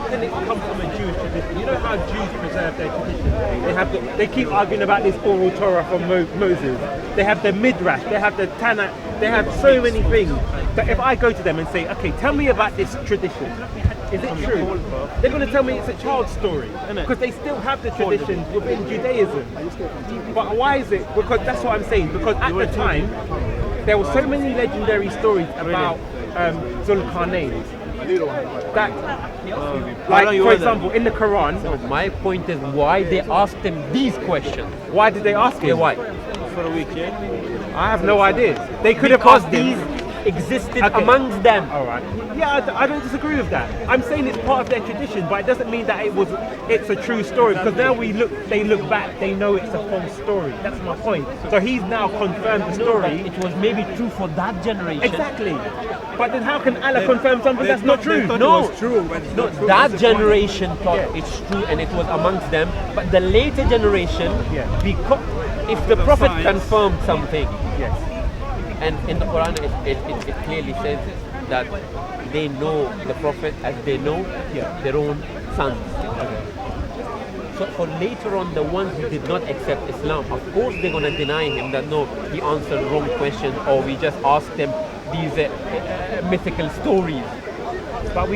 can it come from a Jewish tradition? You know how Jews preserve their tradition? They keep arguing about this oral Torah from Moses. They have the Midrash, they have the Tanakh, they have so many things. But if I go to them and say, okay, tell me about this tradition, is it true? They're going to tell me it's a child's story because they still have the tradition within Judaism. But why is it? Because that's what I'm saying. Because at the time, there were so many legendary stories about Zulkarnain. That, like for example, in the Quran. So my point is why they asked him these questions. Why did they ask him? Yeah, why? For a week, yeah? I have no idea. They could have Because asked these him. existed amongst them. All right. Yeah, I don't disagree with that. I'm saying it's part of their tradition, but it doesn't mean that it's a true story. Because now they look back, they know it's a false story. That's my point. So he's now confirmed the story. It was maybe true for that generation. Exactly. But then how can Allah confirm something that's not true? No, true, but it's no, not true. that generation thought it's true and it was amongst them. But the later generation, because if the Prophet confirmed something, Yes. and in the Quran it clearly says that they know the Prophet as they know their own sons. So for later on, the ones who did not accept Islam, of course they're going to deny him that no, he answered wrong questions, or we just asked them these mythical stories. But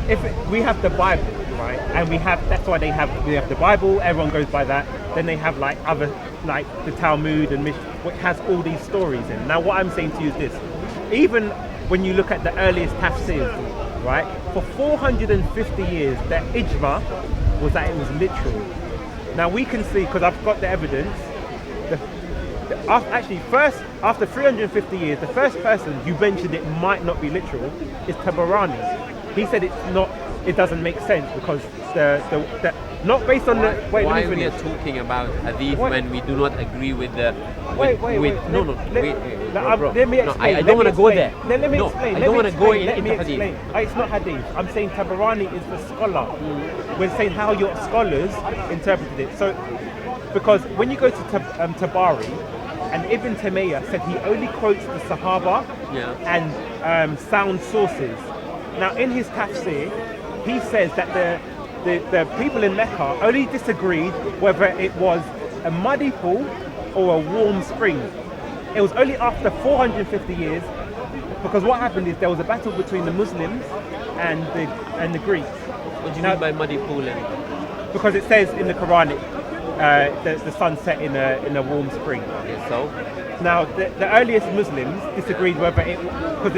if we have the Bible, right, and that's why we have the Bible. Everyone goes by that. Then they have like other, like the Talmud and which has all these stories in. Now, what I'm saying to you is this: even when you look at the earliest tafsirs, right, for 450 years, the ijma was that it was literal. Now we can see, because I've got the evidence. First, after 350 years, the first person who mentioned it might not be literal is Tabarani. He said it's not. It doesn't make sense because the not based on the. Wait, why let me we are finish. talking about hadith when we do not agree with the? Wait. Let me explain. I don't want to go there. Let me explain. I don't want to go into hadith. hadith. It's not hadith. I'm saying Tabarani is the scholar. We're saying how your scholars interpreted it. So, because when you go to Tabari, and Ibn Taymiyyah said he only quotes the Sahaba and sound sources. Now, in his tafsir, he says that the people in Mecca only disagreed whether it was a muddy pool or a warm spring. It was only after 450 years, because what happened is there was a battle between the Muslims and the Greeks. What do you mean by muddy pool? Because it says in the Quran the sun set in a warm spring. So now the earliest Muslims disagreed whether because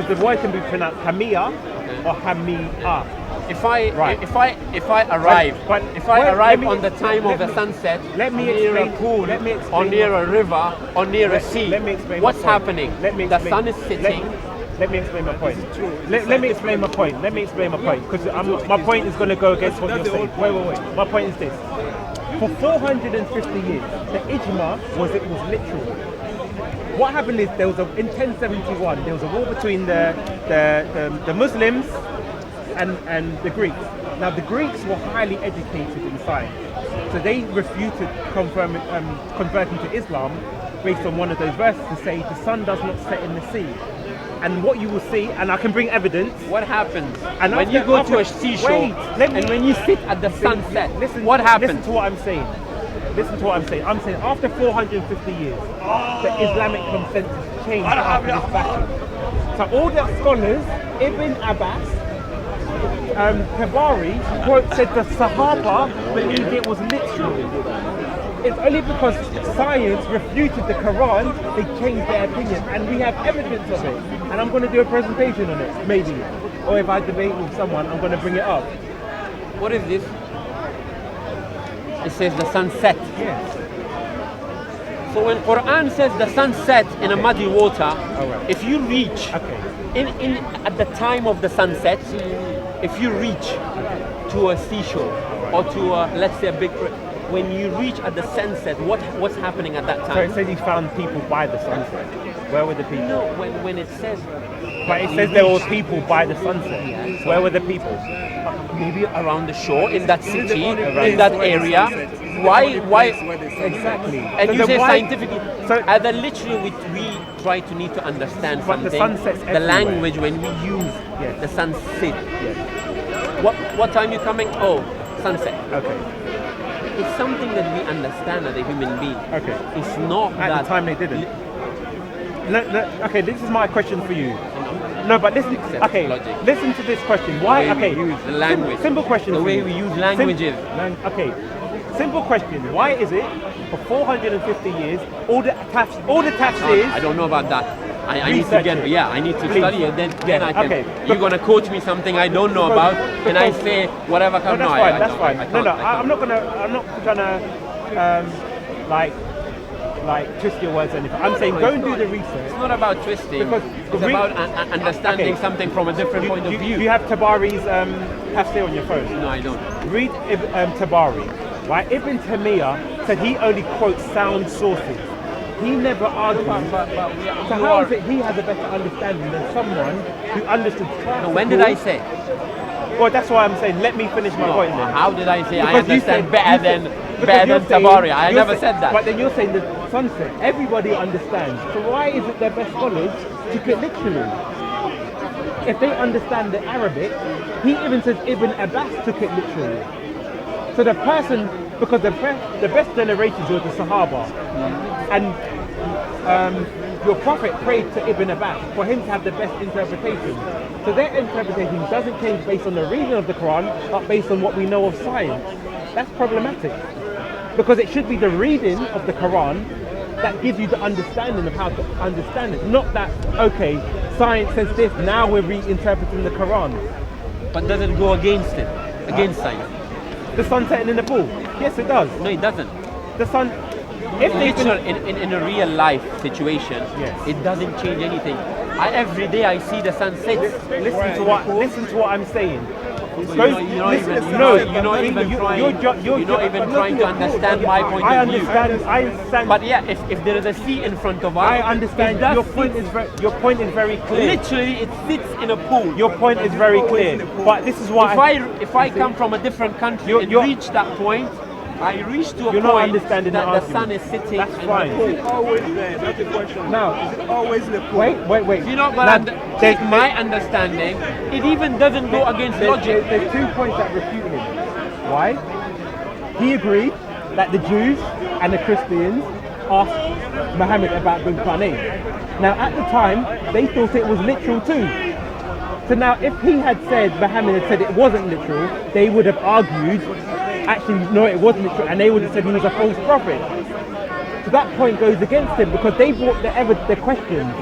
the word can be pronounced Hamia or Hamia. if I arrive on the time of the sunset, near a pool, or near a river, or near a sea, what's happening? The sun is sitting. Let me explain my point. Let me explain my point. Because my point is going to go against what you're saying. Wait. My point is this. For 450 years, the ijma was literal. What happened is in 1071 there was a war between the Muslims and the Greeks. Now the Greeks were highly educated in science, so they refuted converting to Islam based on one of those verses to say the sun does not set in the sea. And what you will see, and I can bring evidence. What happens when you go to a seashore and when you sit at the sunset? What happens? Listen to what I'm saying. I'm saying after 450 years, the Islamic consensus changed after this battle. So all the scholars, Ibn Abbas, Tabari, said the Sahaba believed it was literal. It's only because science refuted the Quran, they changed their opinion, and we have evidence of it. And I'm going to do a presentation on it, maybe. Or if I debate with someone, I'm going to bring it up. What is this? It says the sunset. Yes. So when Quran says the sunset in a muddy water, if you reach in at the time of the sunset, if you reach to a seashore or to let's say a big, when you reach at the sunset, what's happening at that time? So it says he found people by the sunset. Where were the people? No, when it says. But it says there were people by the sunset. Yeah, where were the people? Maybe around the shore, in that city, in that area. Why? Exactly. And you say scientifically. So then literally we try to need to understand but something. The language when we use the sunset. what time you coming? Oh, sunset. Okay. It's something that we understand as a human being. Okay. It's not At that the time they didn't. No, okay, this is my question for you. No, but listen. Accept Okay, logic. listen to this question. Why? The way Okay, we use the language. Simple question. The for way you. we use languages. Okay, simple question. Why is it for 450 years all the tafsirs? I don't know about that. I need to Research get, it. yeah, I need to Please. study it. Then I can. Okay. You're gonna coach me something I don't know about, and I say whatever No, comes. that's No, fine. I That's don't. fine. I No, can't, no, I can't. I'm not trying to like twist your words or anything. I'm saying go and do the research. It's not about twisting. Because it's about understanding okay. something from a different point of view. Do you have Tabari's tafsir on your phone? No, I don't. Read Tabari. Right? Ibn Taymiyyah said he only quotes sound sources. He never argued. So how is it he has a better understanding than someone who understood classical? No, when did I say? Well, that's why I'm saying let me finish my point then. How did I say I Because you understand said- better you than said- because you're saying- Tabari? I you're never say- said that. But then you're saying the sunset, everybody understands. So why is it their best scholars took it literally? If they understand the Arabic, he even says Ibn Abbas took it literally. So the person, because the best generations were the Sahaba, and your Prophet prayed to Ibn Abbas for him to have the best interpretation. So their interpretation doesn't change based on the reading of the Quran, but based on what we know of science. That's problematic. Because it should be the reading of the Quran that gives you the understanding of how to understand it. Not that, okay, science says this, now we're reinterpreting the Quran. But does it go against it? Against science? The sun setting in the pool. Yes, it does. No, it doesn't. The sun, if they In a real life situation, Yes. it doesn't change anything. Every day I see the sun set. listen to what I'm saying. You're not even trying to understand my point I of view. understand. But yeah, if there is a sea in front of us, I understand. it does Your point is very clear. literally it sits in a pool. Your point is very clear. But this is why If I come from a different country and reach that point, I reach to a You're point not understanding that the the sun is argument. sitting That's in fine. a pool. Is it always there? That's the question. Now, Is it always the pool? wait. If you're not Now, going to take my understanding, it even doesn't go against logic. There's 2 points that refute him. Why? He agreed that the Jews and the Christians asked Muhammad about the Quran. Now, at the time, they thought it was literal too. So now, if he had said, Muhammad had said it wasn't literal, they would have argued, actually, no, it wasn't literal, and they would have said he was a false prophet. So that point goes against him because they brought the questions.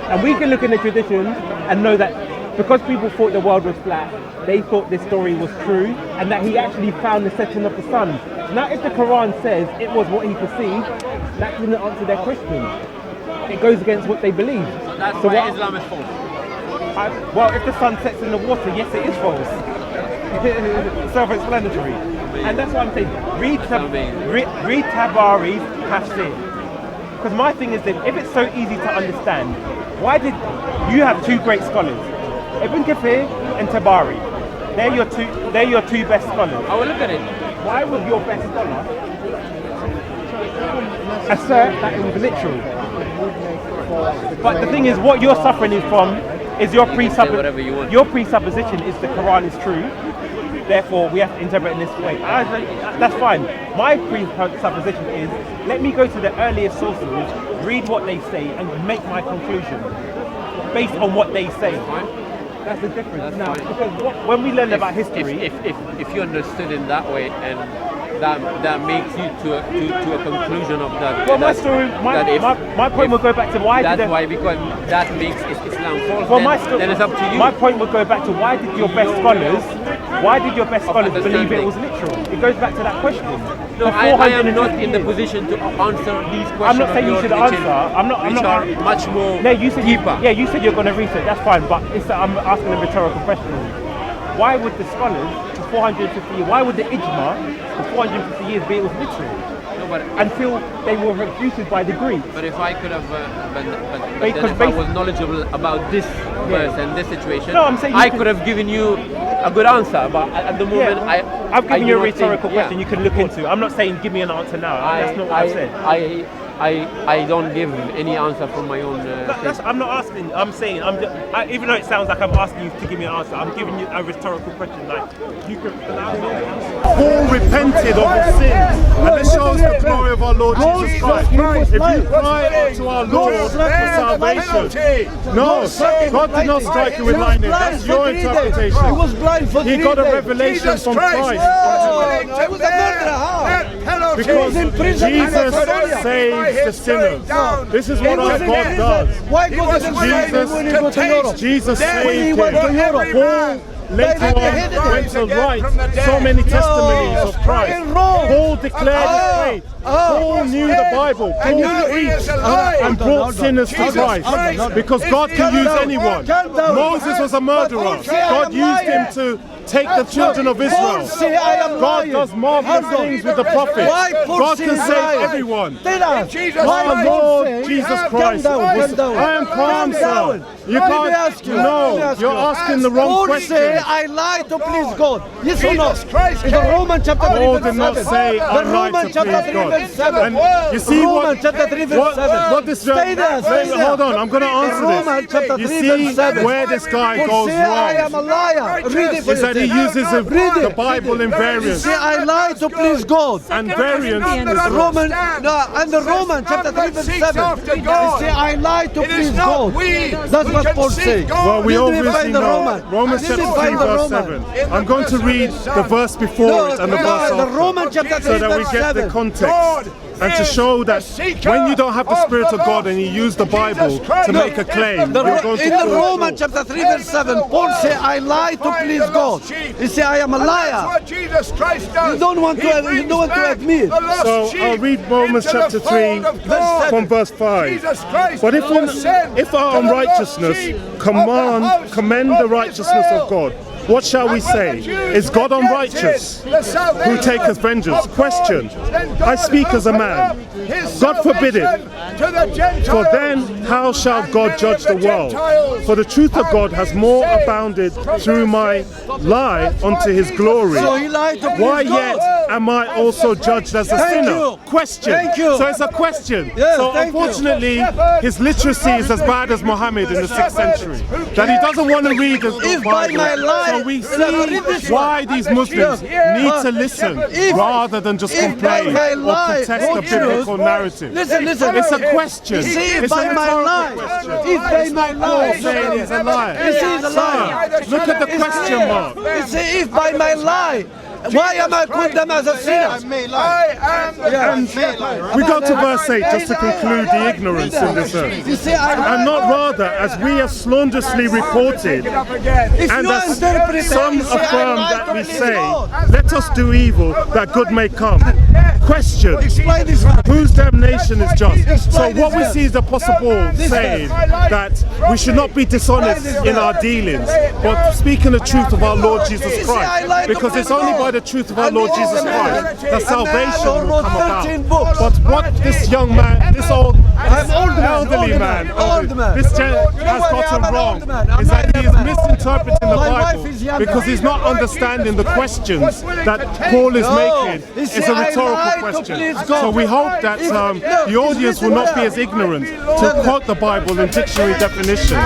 And we can look in the traditions and know that because people thought the world was flat, they thought this story was true and that he actually found the setting of the sun. Now, if the Quran says it was what he perceived, that doesn't answer their question. It goes against what they believe. That's So why what- Islam is false. well, if the sun sets in the water, yes, it is false. Self-explanatory. And that's what I'm saying. Read Tabari's tafsir. Because my thing is that if it's so easy to understand, why did you have 2 great scholars, Ibn Kathir and Tabari? They're your two best scholars. I will look at it. Why would your best scholar assert that it was literal? But the thing is, what you're suffering is from is your say whatever you want. Your presupposition is the Quran is true. Therefore, we have to interpret in this way. That's fine. My presupposition is, let me go to the earliest sources, read what they say, and make my conclusion based on what they say. That's the difference. Now, because when we learn about history, If you understood in that way, and that makes you to a conclusion of that. well, my that- story, that if- my point if- will go back to why That's did why, because that makes Islam false. well, then it's up to you. My point would go back to why did your best scholars believe it was literal? It goes back to that question. No, For I am 450 not in the years. position to answer these questions. I'm not saying you of should yours, answer. I'm not. are much more No, you said deeper. you said you're going to research. That's fine, but I'm asking a rhetorical question. Why would the scholars for 450 years? Why would the ijma for 450 years be it was literal No, but until they were refuted by the Greeks? But if I could have, but Because then if I was knowledgeable about this verse and this situation, No, I'm saying you I could- could have given you a good answer. But at the moment, I've given I you a do not rhetorical think- question you can look into. I'm not saying give me an answer now. That's not what I've said. I don't give any answer from my own. I'm not asking. I'm saying. Even though it sounds like I'm asking you to give me an answer, I'm giving you a rhetorical question. Like you could. Paul repented of his sins, and this shows the glory of our Lord Jesus Christ. If you cry to our Lord for salvation, no, God did not strike you with lightning. That's your interpretation. He was blind for 3 days. He got a revelation from Christ. He was a murderer. How? Because Jesus saves the sinners. This is what our God does. Why God didn't save him when he went to Europe? Jesus When he saved went to him. Europe. Paul later on went to write so many testimonies of Christ. In Rome. Paul declared his faith. Paul knew the Bible. Paul preached and brought sinners to Christ. Because God can use anyone. Moses was a murderer. God used him to take the children of Israel. God does marvelous things with the prophets. God can save everyone. Our Lord Jesus Christ. I am calm, sir. You can't. No, you're asking the wrong question. I lie to please God. Yes or no? In the Romans chapter 3 Paul verse did not 7. say I The lie Romans to please chapter 3 God. verse 7. And you see Romans chapter 3 verse 7. what this Stay there, stay there. hold on, I'm going to Romans answer chapter this. 3 You see verse 7. where this guy For goes say I am wrong. a liar. Read it for Is that he yourself. uses Read the it. Bible in variants. Say I lie to please God. And variants. Roman, and the Roman chapter 3 verse 7. They say I lie to please God. That's what Paul says. Well, we Didn't obviously find the know. Roman. Romans Didn't chapter 3 find the verse Roman. 7. I'm going to read the verse before it and the verse The after, Roman chapter 3 so that we verse get the 7. context. And to show that when you don't have the Spirit of God and you use the Bible to make a claim, you're going to In the fall Roman short. chapter 3 verse 7, Paul say, I lie to please God. He say, I am a liar. You don't want to admit. So I'll read Romans chapter 3 from verse 5. But if our unrighteousness commend the righteousness of God, what shall we say? Is God unrighteous, who taketh vengeance? Question. I speak as a man. God forbid it. For then how shall God judge the world? For the truth of God has more abounded through my lie unto his glory. So he lied to please Why God. yet am I also judged as a Thank sinner? you. Question. Thank you. So it's a question. Yes, So thank you. unfortunately, his literacy is as bad as Muhammad in the 6th century. That he doesn't want to read the If by Bible. my lie- So we see why these Muslims need to listen rather than just complain by my or lie, contest the no biblical narrative. Listen. It's a question. You see, if It's a by my rhetorical lie, question. if by my lie, Saying he's a liar. you see, he's a liar. Sir, look at the It's question clear. mark. You see, if by my lie, why am I condemned as a sinner? We go to verse 8 just to conclude the ignorance in this earth. You see, And not rather, as we have slanderously reported, if and you as interpret it, some you say, I affirm lie that to we please say, God. let us do evil that good may come. Question. Explain this one. Whose damnation is just? So Explain what this we verse. see is the possible saying that we should not be dishonest in our dealings, but speaking the truth of our Lord Jesus Christ. Because it's only by the truth of our Lord Jesus Christ that salvation will come about. But what this young man, this elderly man, this has gotten wrong is that he is misinterpreting the Bible because he's not understanding the questions that Paul is making. It's a rhetorical question. So we hope that the audience will not be as ignorant to quote the Bible in dictionary definition,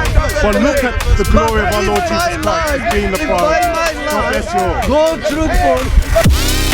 but look at the glory of our Lord Jesus Christ as being the prize. God bless you all. God truthful.